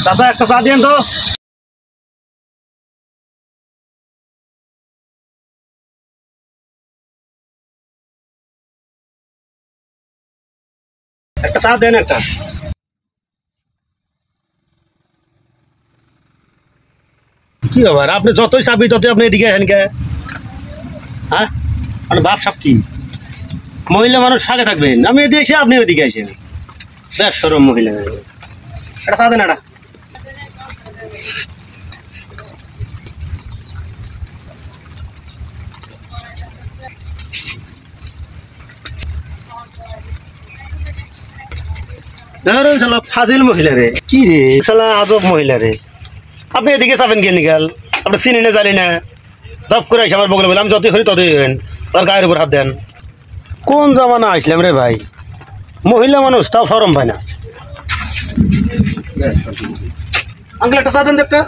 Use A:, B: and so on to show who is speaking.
A: চাচা একটা চা দিন তো। একটা চা দেন একটা। কি ব্যাপার আপনি যতই চাবি ততই আপনি এদিকে আসেন কে? হ্যাঁ মানে বাপ সাপ কি মহিলা মানুষ ফাঁকে থাকবেন, আমি এদিকে এসে আপনি ওইদিকে আসেন। বেশ সরম মহিলা। একটা চা দেন একটা। শালা ফাজিল মহিলা রে, কি রে শালা আজব মহিলা রে। আপনি এদিকে চাবেন কে নিকাল? আপনি চিনি না জানি না, দপ করে আসে আমার বগলে বলে আমি যতই করি ততই করেন, তার গায়ের উপর হাত দেন। কোন জামানা আসলাম রে ভাই, মহিলা মানুষ তাও সরম পায় না। আঙ্কেল একটা চা দেন একটা।